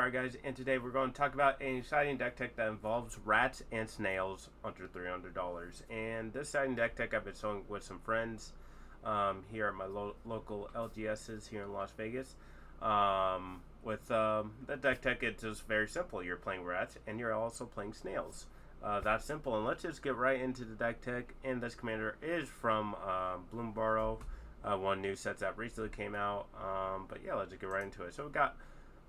subscribe, guys. And today we're going to talk about an exciting deck tech that involves rats and snails under $300. And this exciting deck tech I've been showing with some friends here at my local LGSs here in Las Vegas. With the deck tech, it's just very simple. You're playing rats and you're also playing snails. That's simple. And let's just get right into the deck tech. And this commander is from Bloomborough. One new set that recently came out. But yeah, let's just get right into it. So we got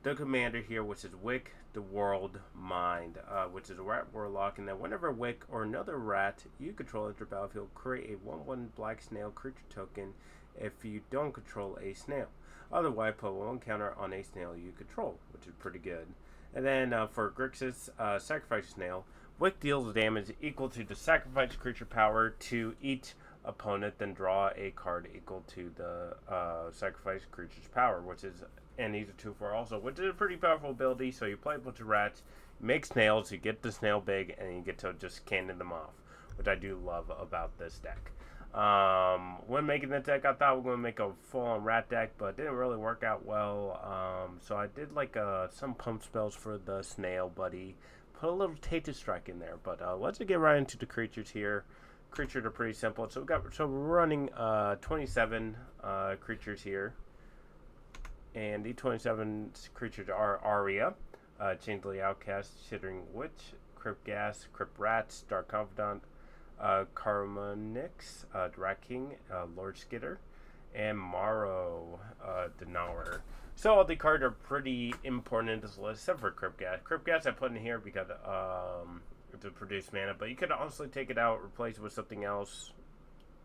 the commander here, which is Wick, the World Mind, which is a rat warlock. And then whenever Wick or another rat you control enter battlefield, create a 1/1 black snail creature token if you don't control a snail. Otherwise, put one counter on a snail you control, which is pretty good. And then for Grixis, sacrifice snail. Wick deals damage equal to the sacrifice creature power to each opponent, then draw a card equal to the sacrifice creature's power, which is, and these are 2/4 also, which is a pretty powerful ability. So you play a bunch of rats, make snails, you get the snail big, and you get to just cannon them off, which I do love about this deck. When making the deck, I thought we were going to make a full-on rat deck, but it didn't really work out well. So I did like some pump spells for the snail buddy, put a little Tainted Strike in there. But let's get right into the creatures here. Creatures are pretty simple. So we're running 27 creatures here, and the 27 creatures are Aria, Changeling Outcast, Chittering Witch, Crypt Gas, Crypt Rats, Dark Confidant, Karmanix, Rat King, Lord Skitter, and Morrow, Denaur. So all the cards are pretty important in this list, except for Crypt Gas. Crypt Gas I put in here because to produce mana, but you could honestly take it out, replace it with something else.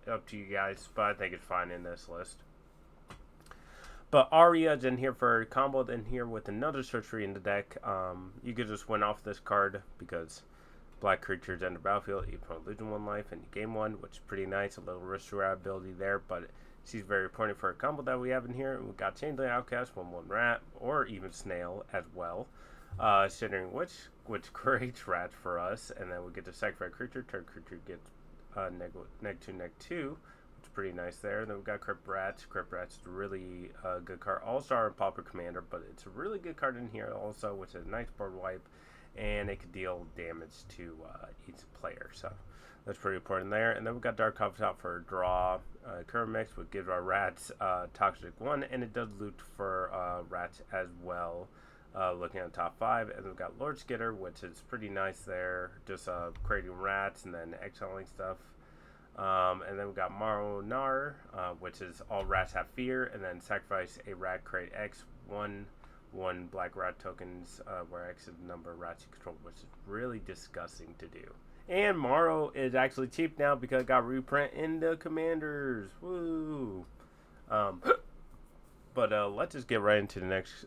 Up to you guys, but I think it's fine in this list. But Aria's in here for a combo, in here with another sorcery in the deck. You could just win off this card because black creatures enter battlefield, you put losing 1 life and you gain 1, which is pretty nice. A little restore ability there, but she's very important for a combo that we have in here. And we got Changeling Outcast, 1/1 rat, or even snail as well. Chittering Witch, which creates rats for us, and then we get to sacrifice creature. Turn creature gets -2/-2, which is pretty nice there. And then we got Crypt Rats. Crypt Rats is a really good card. All-Star and Pauper Commander, but it's a really good card in here also, which is a nice board wipe, and it can deal damage to each player. So that's pretty important there. And then we got Dark Confidant for draw. Current mix would give our rats Toxic 1, and it does loot for rats as well. Looking at the top 5, and we've got Lord Skitter, which is pretty nice there, just creating rats and then exiling stuff. And then we've got Maronar, which is all rats have fear, and then sacrifice a rat, create X, 1/1 black rat tokens, where X is the number of rats you control, which is really disgusting to do. And Morrow is actually cheap now because it got reprint in the commanders. Woo! But let's just get right into the next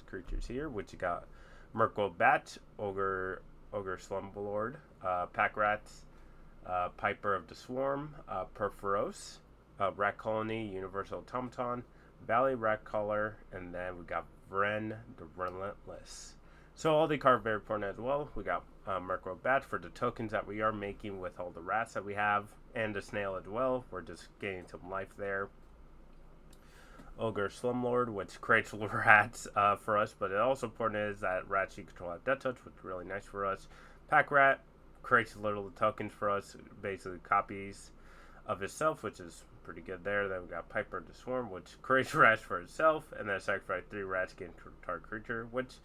creatures here, which you got Merkle Bat, Ogre Slumlord, Pack Rats, Piper of the Swarm, Perforos, Rat Colony, Universal Automaton, Valley Rat Collar, and then we got Vren the Relentless. So all the cards are very important as well. We got Merkle Bat for the tokens that we are making with all the rats that we have, and the snail as well. We're just gaining some life there. Ogre Slumlord, which creates rats for us, but it also important is that rats you control have Death Touch, which is really nice for us. Pack Rat creates little tokens for us, basically copies of itself, which is pretty good there. Then we got Piper the Swarm, which creates rats for itself, and then sacrifice 3 rats against target creature, which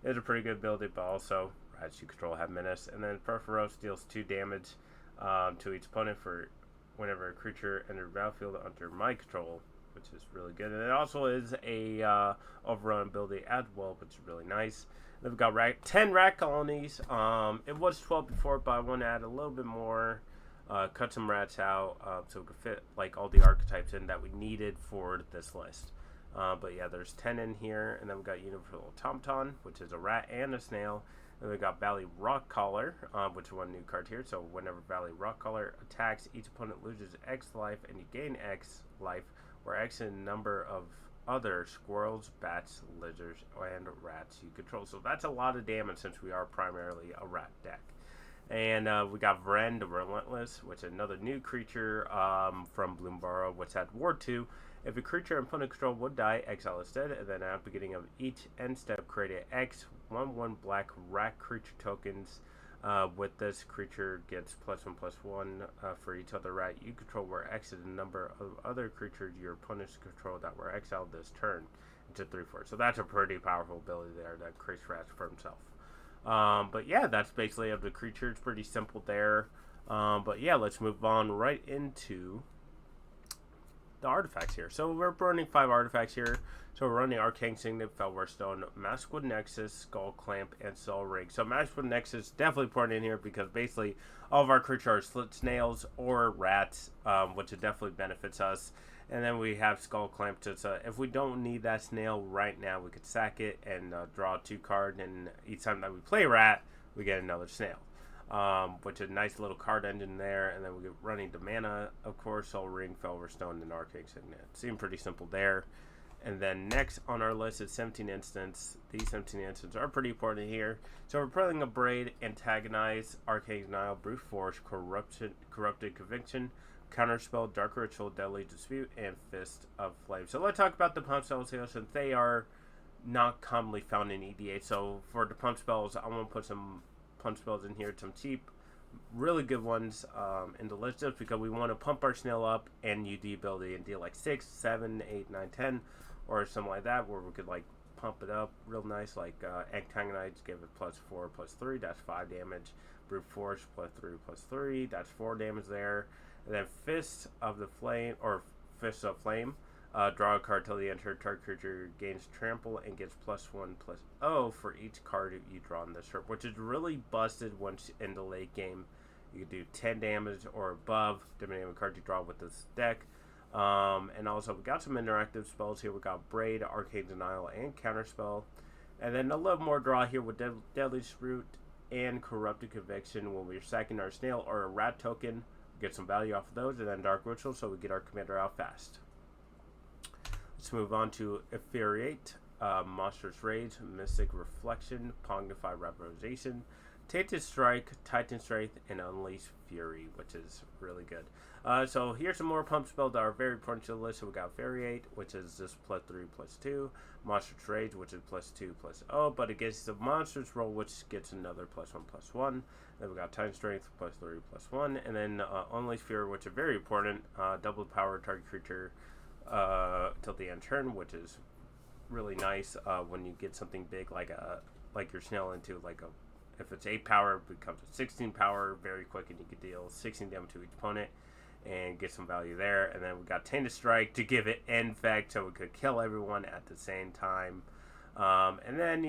is a pretty good ability, but also rats you control have menace. And then Perforos deals 2 damage to each opponent for whenever a creature enters the battlefield under my control, which is really good. And it also is a overrun ability as well, which is really nice. Then we've got 10 rat colonies. It was 12 before, but I want to add a little bit more. Cut some rats out so we could fit like all the archetypes in that we needed for this list. But yeah, there's 10 in here. And then we've got Universal Automaton, which is a rat and a snail. And we've got Valley Rock Collar, which is one new card here. So whenever Valley Rock Collar attacks, each opponent loses X life, and you gain X life, where X is a number of other squirrels, bats, lizards, and rats you control. So that's a lot of damage since we are primarily a rat deck. And we got Vren the Relentless, which is another new creature from Bloomborough, which had Ward 2. If a creature in opponent control would die, exile instead, and then at the beginning of each end step, create an X 1/1 black rat creature tokens. With this, creature gets +1/+1 for each other rat you control, where X is the number of other creatures your opponents control that were exiled this turn. It's a 3/4. So that's a pretty powerful ability there that creates rats for himself. But yeah, that's basically of the creature. It's pretty simple there. But yeah, let's move on right into the artifacts here. So we're running 5 artifacts here. So we're running Arcane Signet, Felwar Stone, Maskwood Nexus, Skull Clamp, and Soul Ring. So Maskwood Nexus definitely important in here because basically all of our creatures are snails or rats, which definitely benefits us. And then we have Skull Clamp. If we don't need that snail right now, we could sack it and draw 2 cards. And each time that we play rat, we get another snail. Which is a nice little card engine there. And then we get running the mana, of course, Soul Ring, Felwar Stone, and Arcane Signet. Seems pretty simple there. And then next on our list is 17 instants. These 17 instants are pretty important here. So we're pulling a Braid, Antagonize, Arcane Denial, Brute Force, Corrupted Conviction, Counterspell, Dark Ritual, Deadly Dispute, and Fist of Flame. So let's talk about the punch spells here since they are not commonly found in EDH. So for the punch spells, I want to put some punch spells in here, some cheap, really good ones in the list just because we want to pump our snail up and use the ability and deal like 6, 7, 8, 9, 10 or something like that where we could like pump it up real nice, like Antagonize, give it +4/+3, that's 5 damage. Brute Force +3/+3, that's 4 damage there. And then Fist of the Flame, or Fist of Flame, draw a card till the end. Target creature gains trample and gets +1/+0 for each card you draw in this turn, which is really busted once in the late game. You can do 10 damage or above, depending on the card you draw with this deck. And also, we got some interactive spells here. We got Braid, Arcane Denial, and Counterspell. And then a little more draw here with Deadly Dispute and Corrupted Conviction when we're sacking our snail or a rat token. Get some value off of those. And then Dark Ritual, so we get our commander out fast. Let's move on to Infuriate, Monstrous Rage, Mystic Reflection, Pongnify Representation, Tainted Strike, Titan Strength, and Unleash Fury, which is really good. So here's some more pump spells that are very important to the list. So we got Infuriate, which is just +3/+2, Monstrous Rage, which is +2/+0, but it gets the Monstrous Roll, which gets another +1/+1. Then we got Titan Strength, +3/+1, and then Unleash Fury, which is very important, double power target creature till the end turn, which is really nice when you get something big like your snail into like a, if it's 8 power, it becomes a 16 power very quick, and you can deal 16 damage to each opponent and get some value there. And then we got Tainted Strike to give it infect, so we could kill everyone at the same time. And then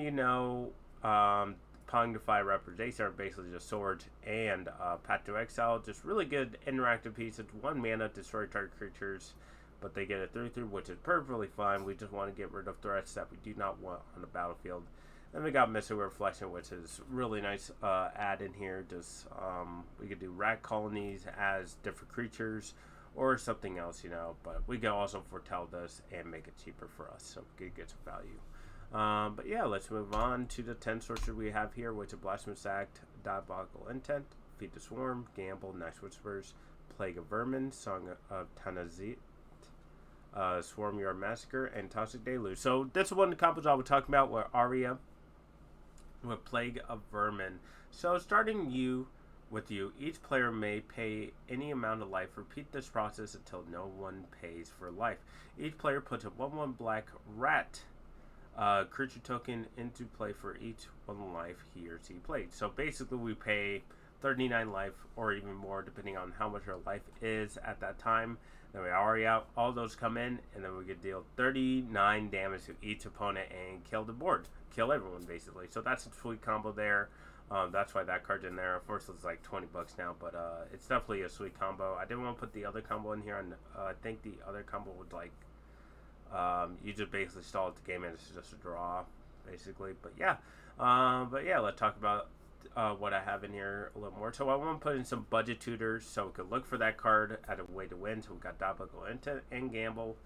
Pongnify Representation are basically just swords and Path to Exile, just really good interactive pieces. 1 mana, destroy target creatures, but they get a 3/3, which is perfectly fine. We just want to get rid of threats that we do not want on the battlefield. Then we got Mystic Reflection, which is really nice add in here. Just we could do rat colonies as different creatures or something else, but we can also foretell this and make it cheaper for us, so we could get some value. But yeah, let's move on to the 10 sorcery we have here, which is Blasphemous Act, Diabolical Intent, Feed the Swarm, Gamble, Night Whispers, Plague of Vermin, Song of Tanazit, Swarm Yard Massacre, and Toxic Deluge. So this is one of the combos I was talking about with Aria with Plague of Vermin. So starting with you, each player may pay any amount of life. Repeat this process until no one pays for life. Each player puts a 1/1 black rat creature token into play for each 1 life he or she played. So basically we pay 39 life or even more depending on how much our life is at that time. Then we already out, all those come in, and then we could deal 39 damage to each opponent and kill the board. Kill everyone, basically. So that's a sweet combo there. That's why that card's in there. Of course, it's like $20 now, but it's definitely a sweet combo. I didn't want to put the other combo in here, and I think the other combo would like you just basically stall at the game, and it's just a draw, basically. But yeah, let's talk about what I have in here a little more. So I want to put in some budget tutors so we could look for that card as a way to win. So we got Diabolical Intent and Gamble.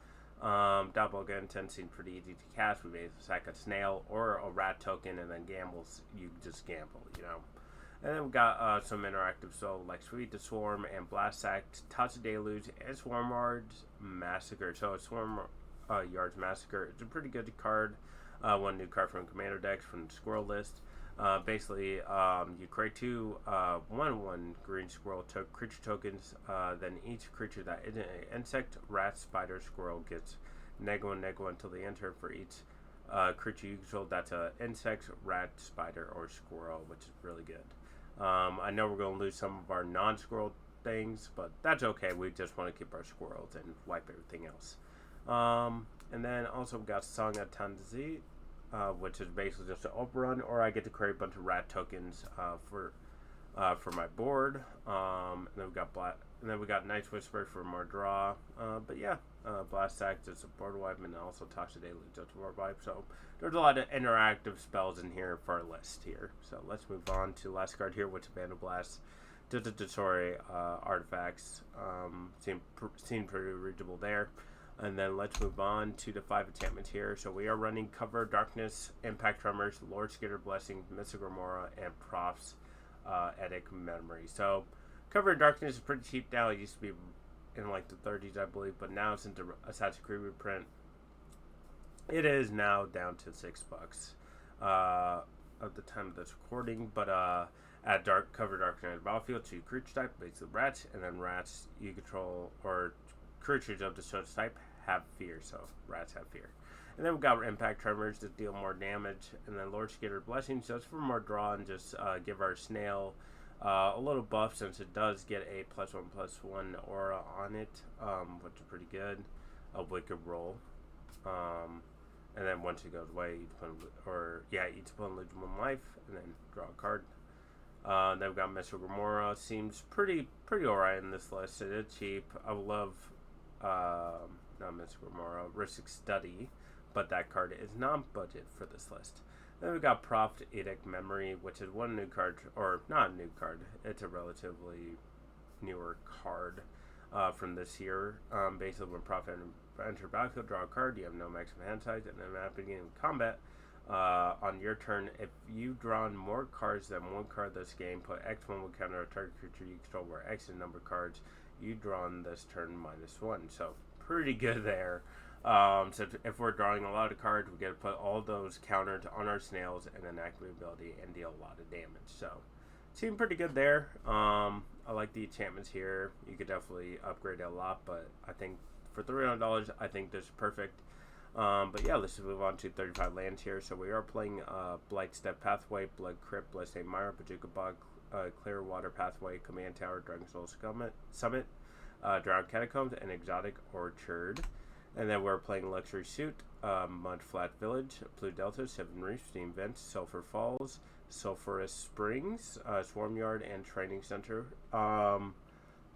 Diabolical Intent seems pretty easy to cast. We basically sack a snail or a rat token, and then Gambles, you just gamble, And then we got some interactive, so like Sweet the Swarm and Blast Act, Toss of Deluge, and Swarm Yards Massacre. So Swarm Yards Massacre is a pretty good card. One new card from Commander decks from the Squirrel list. Basically, you create two 1/1 green squirrel creature tokens. Then each creature that isn't an insect, rat, spider, squirrel gets -1/-1 until they enter for each creature you control that's an insect, rat, spider, or squirrel, which is really good. I know we're going to lose some of our non-squirrel things, but that's okay. We just want to keep our squirrels and wipe everything else. And then also we got Song of Tanzi, which is basically just an overrun, or I get to create a bunch of rat tokens for my board. And then we got Night's Whisper for more draw. But yeah, Blast Act is a board wipe, and also Toss of Deluge is a board wipe. So there's a lot of interactive spells in here for our list here. So let's move on to the last card here, which is Vandal Blast. Destroy artifacts. Seem pretty readable there. And then let's move on to the 5 enchantments here. So we are running Cover Darkness, Impact Tremors, Lord Skitter Blessing, Mystic Remora, and Props Etic Memory. So Cover Darkness is pretty cheap now. It used to be in like the 30s, I believe, but now since the Assassin's Creed reprint, it is now down to $6 at the time of this recording. But add Cover Darkness battlefield to creature type, basically rats, and then rats you control or creatures of the such type have fear, so rats have fear. And then we've got Impact Tremors to deal more damage, and then Lord Skitter Blessing just for more draw and just give our snail a little buff since it does get a +1/+1 aura on it, which is pretty good. A Wicked roll. And then once it goes away, each opponent loses 1 life, and then draw a card. Then we've got Mystic Remora. Seems pretty alright in this list. It is cheap. I would love not Mystic Remora, Ristic Study, but that card is non-budget for this list. Then we got Proft Edict Memory, which is one new card, or not a new card. It's a relatively newer card from this year. Basically, when Proft enter battlefield, draw a card. You have no maximum hand size, and then at the beginning of combat, on your turn, if you've drawn more cards than one card this game, put X1 will counter a target creature you control where X is the number of cards you draw on this turn -1. So pretty good there. So if we're drawing a lot of cards, we get to put all those countered on our snails and then activate ability and deal a lot of damage. So seem pretty good there. I like the enchantments here. You could definitely upgrade it a lot, but I think for $300, I think this is perfect. But yeah, let's move on to 35 lands here. So we are playing Blight Step Pathway, Blood Crypt, Bloodstained Mire, Bajuka Bog, Clear Water Pathway, Command Tower, Dragon Soul Summit, Drowned Catacombs, and Exotic Orchard. And then we're playing Luxury Suit, Mud Flat Village, Blue Delta, Seven Reefs, Steam Vents, Sulphur Falls, Sulphurous Springs, Swarm Yard, and Training Center.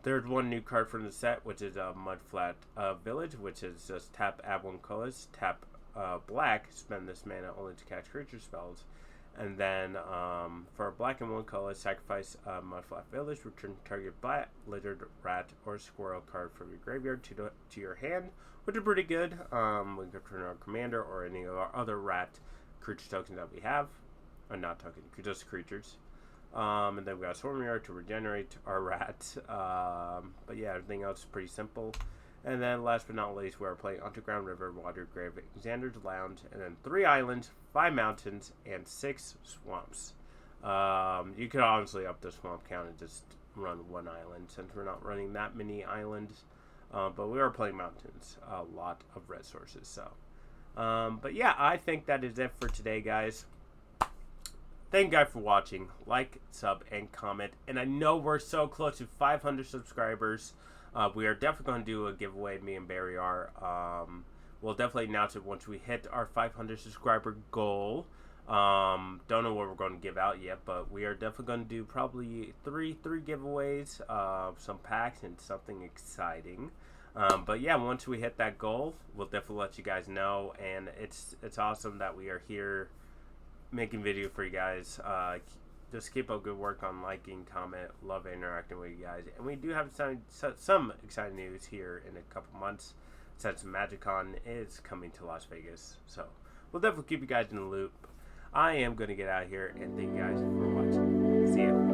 There's one new card from the set, which is Mud Flat Village, which is just tap, add 1 colors, tap black, spend this mana only to cast creature spells. And then for a black and 1 color, sacrifice Mud Flat Village, return target black, lizard, rat, or squirrel card from your graveyard to your hand, which is pretty good. We can return our commander or any of our other rat creature tokens that we have. Or not tokens, just creatures. And then we got Swarm Yard to regenerate our rat. But yeah, everything else is pretty simple. And then last but not least, we're playing Underground River, Water Grave, Xander's Lounge, and then 3 islands, 5 mountains, and 6 swamps. You could honestly up the swamp count and just run 1 island since we're not running that many islands. But we are playing mountains, a lot of red sources. So, but yeah, I think that is it for today, guys. Thank you guys for watching. Like, sub, and comment. And I know we're so close to 500 subscribers. We are definitely going to do a giveaway, me and Barry are. We'll definitely announce it once we hit our 500 subscriber goal. Don't know what we're going to give out yet, but we are definitely going to do probably three giveaways, some packs, and something exciting. But yeah, once we hit that goal, we'll definitely let you guys know. And it's awesome that we are here making video for you guys. Just keep up good work on liking, comment, love interacting with you guys. And we do have some exciting news here in a couple months since MagicCon is coming to Las Vegas. So we'll definitely keep you guys in the loop. I am going to get out of here and thank you guys for watching. See ya.